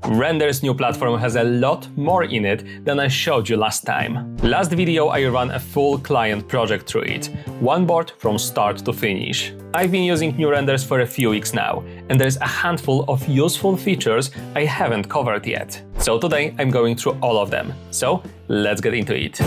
Rendair's new platform has a lot more in it than I showed you last time. Last video I ran a full client project through it, one board from start to finish. I've been using new renders for a few weeks now, and there's a handful of useful features I haven't covered yet. So today I'm going through all of them. So let's get into it.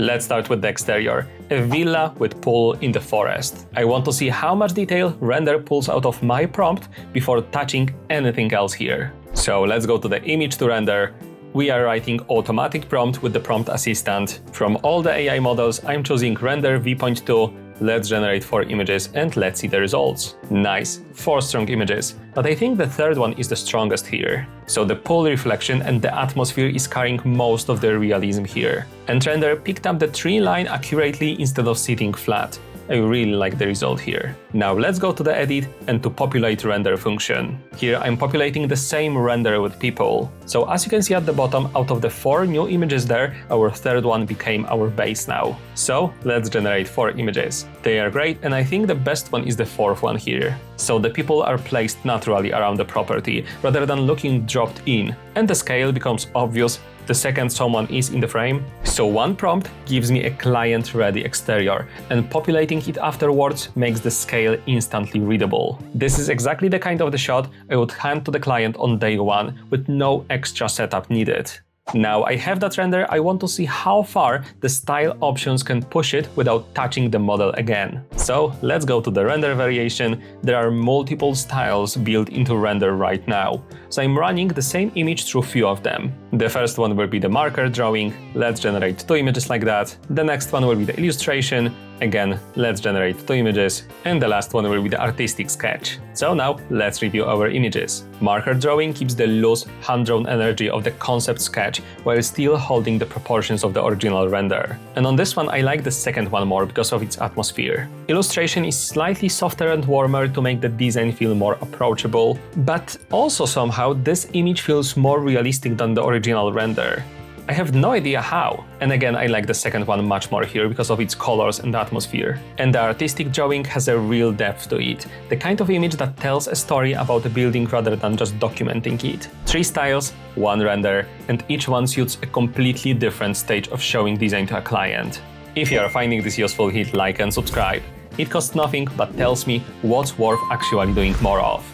Let's start with the exterior, a villa with pool in the forest. I want to see how much detail Rendair pulls out of my prompt before touching anything else here. So let's go to the image to render. We are writing automatic prompt with the prompt assistant. From all the AI models, I'm choosing Rendair v.2. Let's generate 4 images and let's see the results. Nice, 4 strong images. But I think the third one is the strongest here. So the pool reflection and the atmosphere is carrying most of the realism here. And Rendair picked up the tree line accurately instead of sitting flat. I really like the result here. Now let's go to the edit and to populate render function. Here I'm populating the same render with people. So as you can see at the bottom, out of the 4 new images there, our third one became our base now. So let's generate 4 images. They are great, and I think the best one is the 4th one here. So the people are placed naturally around the property rather than looking dropped in, and the scale becomes obvious the second someone is in the frame. So one prompt gives me a client-ready exterior, and populating it afterwards makes the scale instantly readable. This is exactly the kind of the shot I would hand to the client on day one with no extra setup needed. Now I have that render, I want to see how far the style options can push it without touching the model again. So let's go to the render variation. There are multiple styles built into render right now. So I'm running the same image through few of them. The first one will be the marker drawing. Let's generate 2 images like that. The next one will be the illustration. Again, let's generate 2 images. And the last one will be the artistic sketch. So now let's review our images. Marker drawing keeps the loose, hand-drawn energy of the concept sketch while still holding the proportions of the original render. And on this one I like the second one more because of its atmosphere. Illustration is slightly softer and warmer to make the design feel more approachable, but also somehow this image feels more realistic than the original render. I have no idea how. And again, I like the second one much more here because of its colors and atmosphere. And the artistic drawing has a real depth to it, the kind of image that tells a story about a building rather than just documenting it. 3 styles, 1 render, and each one suits a completely different stage of showing design to a client. If you are finding this useful, hit like and subscribe. It costs nothing but tells me what's worth actually doing more of.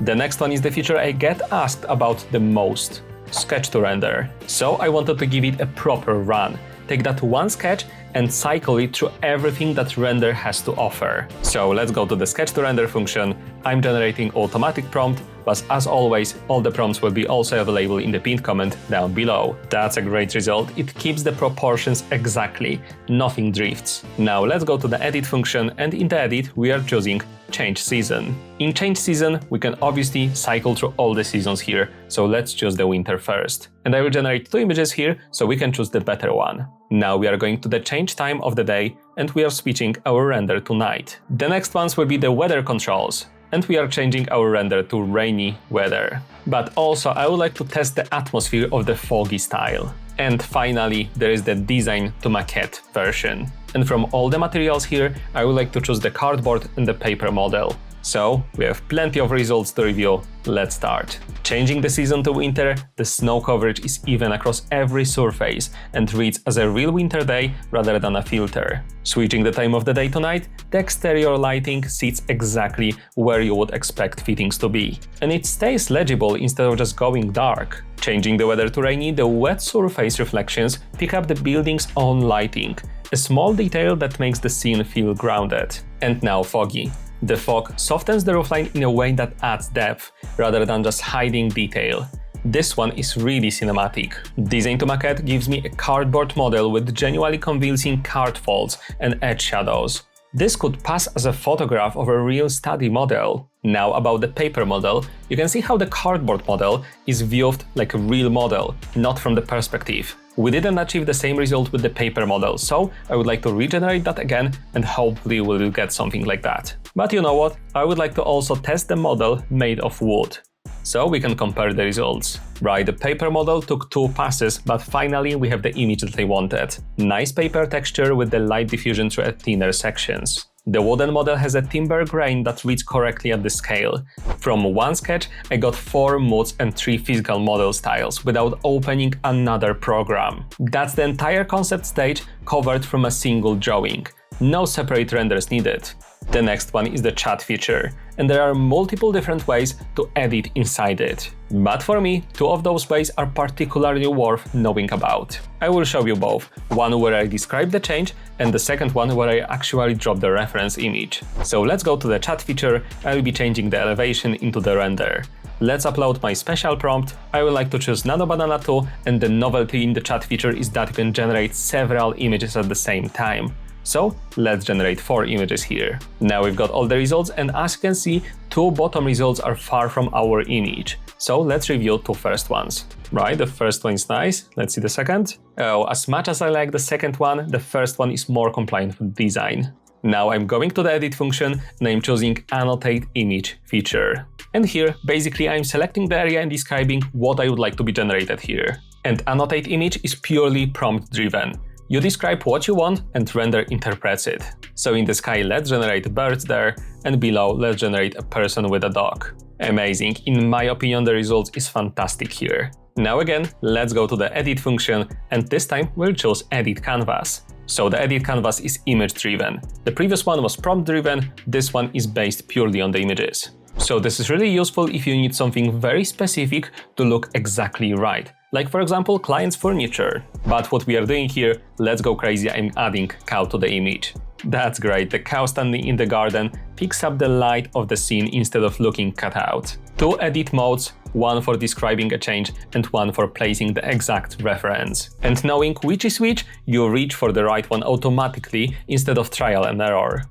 The next one is the feature I get asked about the most. Sketch to render. So I wanted to give it a proper run. Take that one sketch and cycle it through everything that Rendair has to offer. So let's go to the sketch to render function. I'm generating automatic prompt, but as always, all the prompts will be also available in the pinned comment down below. That's a great result. It keeps the proportions exactly, nothing drifts. Now let's go to the edit function, and in the edit we are choosing change season. In change season, we can obviously cycle through all the seasons here, so let's choose the winter first. And I will generate 2 images here, so we can choose the better one. Now we are going to the change time of the day, and we are switching our render to night. The next ones will be the weather controls, and we are changing our render to rainy weather. But also I would like to test the atmosphere of the foggy style. And finally, there is the design to maquette version. And from all the materials here, I would like to choose the cardboard and the paper model. So we have plenty of results to review. Let's start. Changing the season to winter, the snow coverage is even across every surface and reads as a real winter day rather than a filter. Switching the time of the day to night, the exterior lighting sits exactly where you would expect fittings to be. And it stays legible instead of just going dark. Changing the weather to rainy, the wet surface reflections pick up the building's own lighting, a small detail that makes the scene feel grounded. And now foggy. The fog softens the roofline in a way that adds depth, rather than just hiding detail. This one is really cinematic. Design to maquette gives me a cardboard model with genuinely convincing card folds and edge shadows. This could pass as a photograph of a real study model. Now about the paper model, you can see how the cardboard model is viewed like a real model, not from the perspective. We didn't achieve the same result with the paper model, so I would like to regenerate that again and hopefully we will get something like that. But you know what? I would like to also test the model made of wood. so we can compare the results. Right, the paper model took 2 passes, but finally we have the image that I wanted. Nice paper texture with the light diffusion through thinner sections. The wooden model has a timber grain that reads correctly at the scale. From one sketch, I got 4 moods and 3 physical model styles without opening another program. That's the entire concept stage covered from a single drawing. No separate renders needed. The next one is the chat feature, and there are multiple different ways to edit inside it. But for me, 2 of those ways are particularly worth knowing about. I will show you both, one where I describe the change and the second one where I actually drop the reference image. So let's go to the chat feature. I will be changing the elevation into the render. Let's upload my special prompt. I would like to choose Nano Banana 2, and the novelty in the chat feature is that you can generate several images at the same time. So let's generate 4 images here. Now we've got all the results, and as you can see, 2 bottom results are far from our image. So let's review 2 first ones. Right, the first one is nice. Let's see the second. Oh, as much as I like the second one, the first one is more compliant with design. Now I'm going to the edit function and I'm choosing annotate image feature. And here, basically I'm selecting the area and describing what I would like to be generated here. And annotate image is purely prompt driven. You describe what you want and Render interprets it. So in the sky, let's generate birds there, and below, let's generate a person with a dog. Amazing, in my opinion the result is fantastic here. Now again, let's go to the edit function, and this time we'll choose edit canvas. So the edit canvas is image driven. The previous one was prompt driven, this one is based purely on the images. So this is really useful if you need something very specific to look exactly right. Like for example, client's furniture. But what we are doing here, let's go crazy, I'm adding cow to the image. That's great, the cow standing in the garden picks up the light of the scene instead of looking cut out. 2 edit modes, one for describing a change and one for placing the exact reference. And knowing which is which, you reach for the right one automatically instead of trial and error.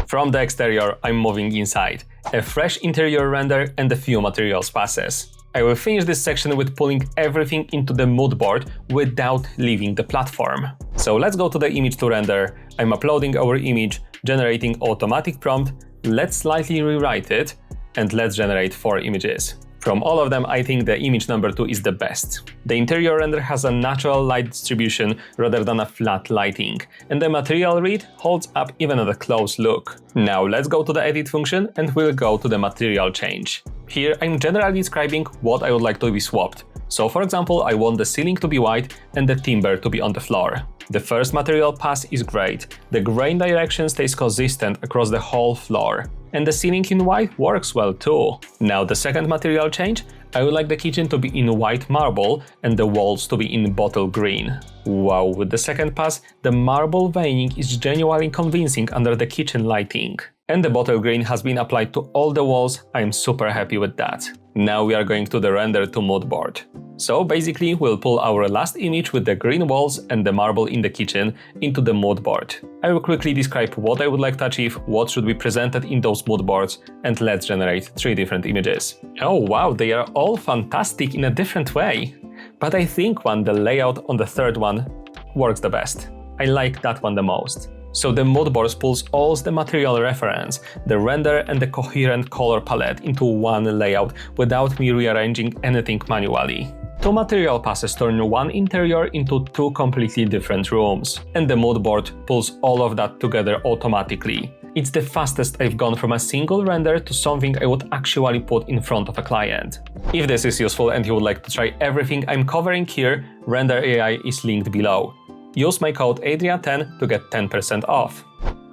From the exterior, I'm moving inside. A fresh interior render and a few materials passes. I will finish this section with pulling everything into the moodboard without leaving the platform. So let's go to the image to render. I'm uploading our image, generating automatic prompt. Let's slightly rewrite it, and let's generate 4 images. From all of them, I think the image number 2 is the best. The interior render has a natural light distribution rather than a flat lighting, and the material read holds up even at a close look. Now let's go to the edit function and we'll go to the material change. Here I'm generally describing what I would like to be swapped. So for example, I want the ceiling to be white and the timber to be on the floor. The first material pass is great. The grain direction stays consistent across the whole floor. And the ceiling in white works well too. Now the second material change, I would like the kitchen to be in white marble and the walls to be in bottle green. Wow, with the second pass, the marble veining is genuinely convincing under the kitchen lighting. And the bottle green has been applied to all the walls, I'm super happy with that. Now we are going to the render to moodboard. So basically we'll pull our last image with the green walls and the marble in the kitchen into the moodboard. I will quickly describe what I would like to achieve, what should be presented in those moodboards, and let's generate 3 different images. Oh wow, they are all fantastic in a different way. But I think the layout on the third one works the best. I like that one the most. So the moodboard pulls all the material reference, the render and the coherent color palette into one layout without me rearranging anything manually. 2 material passes turn one interior into 2 completely different rooms, and the moodboard pulls all of that together automatically. It's the fastest I've gone from a single render to something I would actually put in front of a client. If this is useful and you would like to try everything I'm covering here, Rendair AI is linked below. Use my code Adria10 to get 10% off.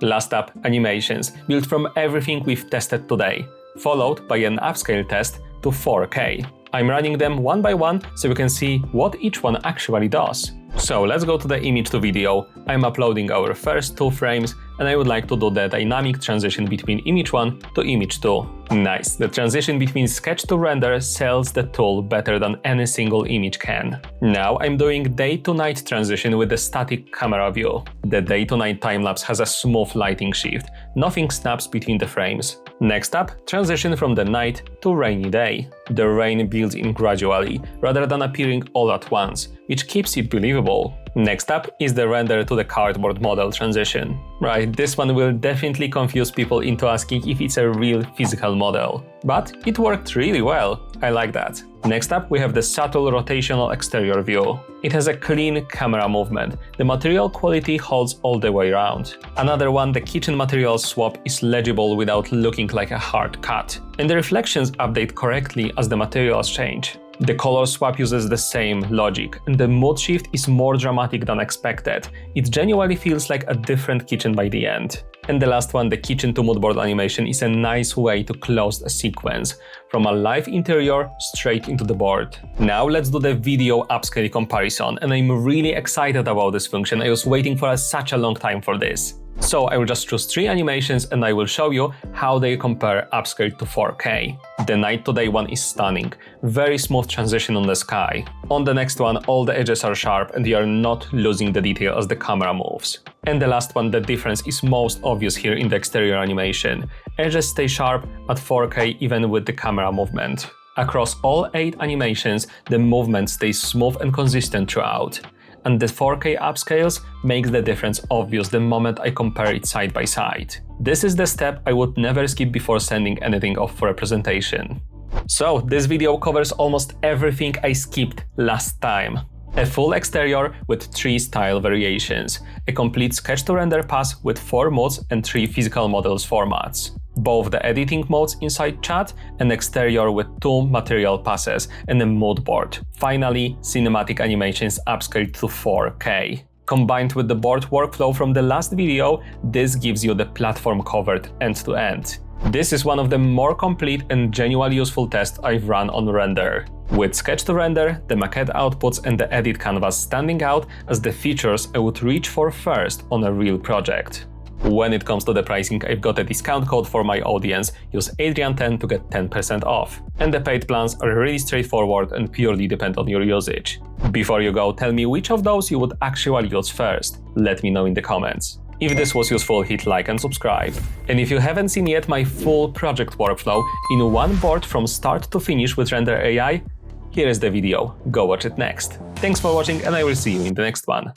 Last up, animations, built from everything we've tested today, followed by an upscale test to 4K. I'm running them one by one so you can see what each one actually does. So let's go to the image to video. I'm uploading our first 2 frames and I would like to do the dynamic transition between image 1 to image 2. Nice, the transition between sketch to render sells the tool better than any single image can. Now I'm doing day to night transition with the static camera view. The day to night timelapse has a smooth lighting shift, nothing snaps between the frames. Next up, transition from the night to rainy day. The rain builds in gradually, rather than appearing all at once, which keeps it believable. Next up is the render to the cardboard model transition. Right, this one will definitely confuse people into asking if it's a real physical model. But it worked really well, I like that. Next up we have the subtle rotational exterior view. It has a clean camera movement. The material quality holds all the way around. Another one, the kitchen material swap is legible without looking like a hard cut. And the reflections update correctly as the materials change. The color swap uses the same logic, and the mood shift is more dramatic than expected. It genuinely feels like a different kitchen by the end. And the last one, the kitchen to moodboard animation, is a nice way to close a sequence, from a live interior straight into the board. Now let's do the video upscale comparison, and I'm really excited about this function. I was waiting for such a long time for this. So I will just choose 3 animations and I will show you how they compare upscale to 4K. The night to day one is stunning, very smooth transition on the sky. On the next one, all the edges are sharp and you are not losing the detail as the camera moves. And the last one, the difference is most obvious here in the exterior animation. Edges stay sharp at 4K even with the camera movement. Across all 8 animations, the movement stays smooth and consistent throughout. And the 4K upscales makes the difference obvious the moment I compare it side by side. This is the step I would never skip before sending anything off for a presentation. So this video covers almost everything I skipped last time. A full exterior with 3 style variations, a complete sketch to render pass with 4 modes and 3 physical models formats. Both the editing modes inside chat, an exterior with 2 material passes, and a mood board. Finally, cinematic animations upscaled to 4K. Combined with the board workflow from the last video, this gives you the platform covered end to end. This is one of the more complete and genuinely useful tests I've run on Rendair. With sketch to render, the maquette outputs and the edit canvas standing out as the features I would reach for first on a real project. When it comes to the pricing, I've got a discount code for my audience. Use Adrian10 to get 10% off. And the paid plans are really straightforward and purely depend on your usage. Before you go, tell me which of those you would actually use first. Let me know in the comments. If this was useful, hit like and subscribe. And if you haven't seen yet my full project workflow in one board from start to finish with Rendair AI, here is the video. Go watch it next. Thanks for watching and I will see you in the next one.